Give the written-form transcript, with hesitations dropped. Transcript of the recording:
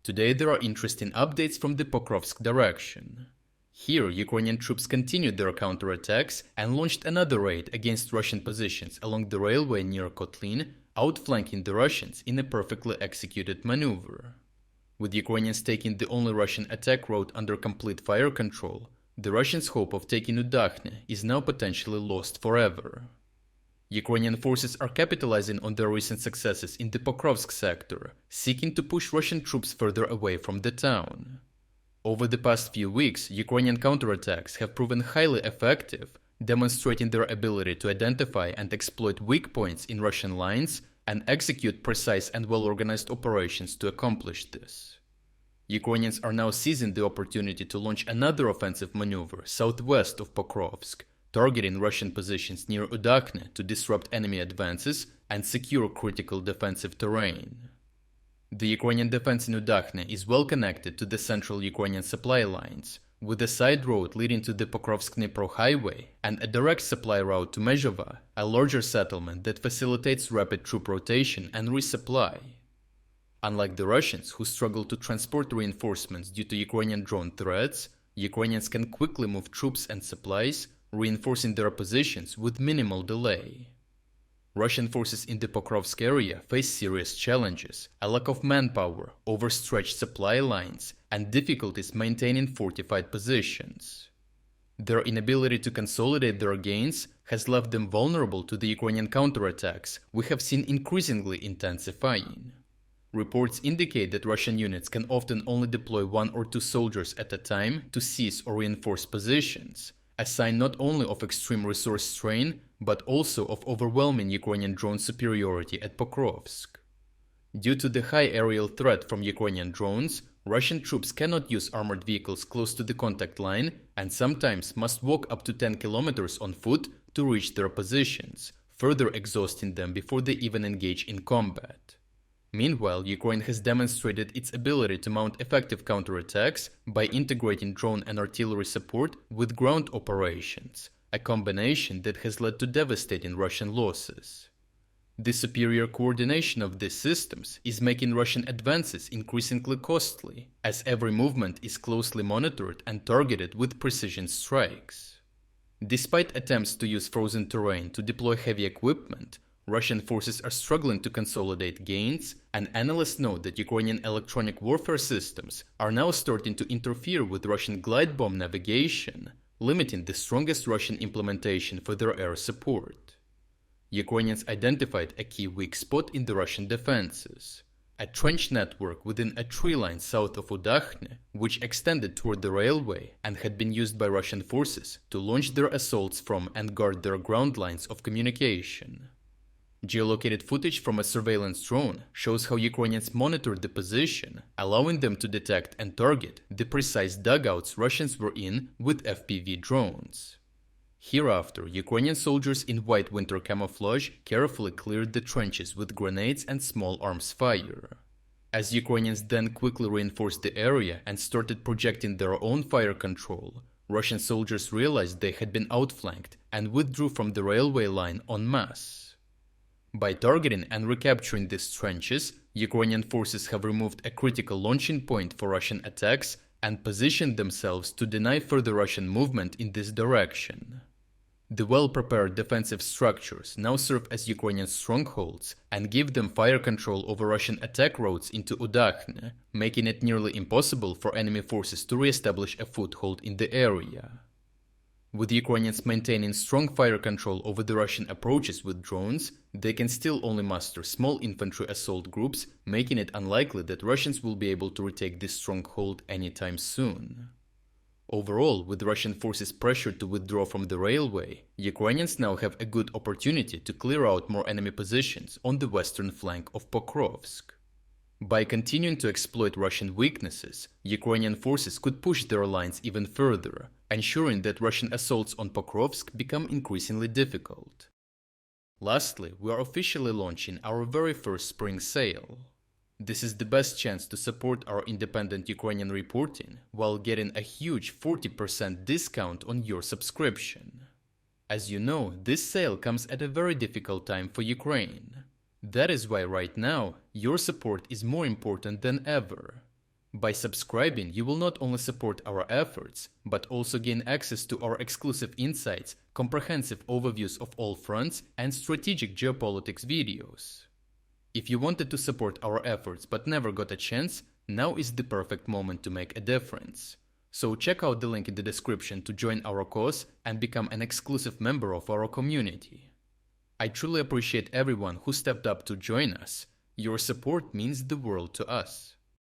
Today there are interesting updates from the Pokrovsk direction. Here, Ukrainian troops continued their counterattacks and launched another raid against Russian positions along the railway near Kotlyne, outflanking the Russians in a perfectly executed maneuver. With Ukrainians taking the only Russian attack route under complete fire control, the Russians' hope of taking Udachne is now potentially lost forever. Ukrainian forces are capitalizing on their recent successes in the Pokrovsk sector, seeking to push Russian troops further away from the town. Over the past few weeks, Ukrainian counterattacks have proven highly effective, demonstrating their ability to identify and exploit weak points in Russian lines and execute precise and well-organized operations to accomplish this. Ukrainians are now seizing the opportunity to launch another offensive maneuver southwest of Pokrovsk, targeting Russian positions near Udachne to disrupt enemy advances and secure critical defensive terrain. The Ukrainian defense in Udachne is well connected to the central Ukrainian supply lines, with a side road leading to the Pokrovsk-Dnipro highway and a direct supply route to Mezhova, a larger settlement that facilitates rapid troop rotation and resupply. Unlike the Russians, who struggle to transport reinforcements due to Ukrainian drone threats, Ukrainians can quickly move troops and supplies, reinforcing their positions with minimal delay. Russian forces in the Pokrovsk area face serious challenges: a lack of manpower, overstretched supply lines, and difficulties maintaining fortified positions. Their inability to consolidate their gains has left them vulnerable to the Ukrainian counterattacks we have seen increasingly intensifying. Reports indicate that Russian units can often only deploy 1 or 2 soldiers at a time to seize or reinforce positions, a sign not only of extreme resource strain, but also of overwhelming Ukrainian drone superiority at Pokrovsk. Due to the high aerial threat from Ukrainian drones, Russian troops cannot use armored vehicles close to the contact line and sometimes must walk up to 10 kilometers on foot to reach their positions, further exhausting them before they even engage in combat. Meanwhile, Ukraine has demonstrated its ability to mount effective counterattacks by integrating drone and artillery support with ground operations, a combination that has led to devastating Russian losses. The superior coordination of these systems is making Russian advances increasingly costly, as every movement is closely monitored and targeted with precision strikes. Despite attempts to use frozen terrain to deploy heavy equipment, Russian forces are struggling to consolidate gains, and analysts note that Ukrainian electronic warfare systems are now starting to interfere with Russian glide bomb navigation, limiting the strongest Russian implementation for their air support. Ukrainians identified a key weak spot in the Russian defenses: a trench network within a tree line south of Udachne, which extended toward the railway and had been used by Russian forces to launch their assaults from and guard their ground lines of communication. Geolocated footage from a surveillance drone shows how Ukrainians monitored the position, allowing them to detect and target the precise dugouts Russians were in with FPV drones. Hereafter, Ukrainian soldiers in white winter camouflage carefully cleared the trenches with grenades and small arms fire. As Ukrainians then quickly reinforced the area and started projecting their own fire control, Russian soldiers realized they had been outflanked and withdrew from the railway line en masse. By targeting and recapturing these trenches, Ukrainian forces have removed a critical launching point for Russian attacks and positioned themselves to deny further Russian movement in this direction. The well-prepared defensive structures now serve as Ukrainian strongholds and give them fire control over Russian attack routes into Udachne, making it nearly impossible for enemy forces to re-establish a foothold in the area. With Ukrainians maintaining strong fire control over the Russian approaches with drones, they can still only muster small infantry assault groups, making it unlikely that Russians will be able to retake this stronghold anytime soon. Overall, with Russian forces pressured to withdraw from the railway, Ukrainians now have a good opportunity to clear out more enemy positions on the western flank of Pokrovsk. By continuing to exploit Russian weaknesses, Ukrainian forces could push their lines even further, ensuring that Russian assaults on Pokrovsk become increasingly difficult. Lastly, we are officially launching our very first spring sale. This is the best chance to support our independent Ukrainian reporting while getting a huge 40% discount on your subscription. As you know, this sale comes at a very difficult time for Ukraine. That is why right now, your support is more important than ever. By subscribing, you will not only support our efforts, but also gain access to our exclusive insights, comprehensive overviews of all fronts, and strategic geopolitics videos. If you wanted to support our efforts but never got a chance, now is the perfect moment to make a difference. So check out the link in the description to join our cause and become an exclusive member of our community. I truly appreciate everyone who stepped up to join us. Your support means the world to us.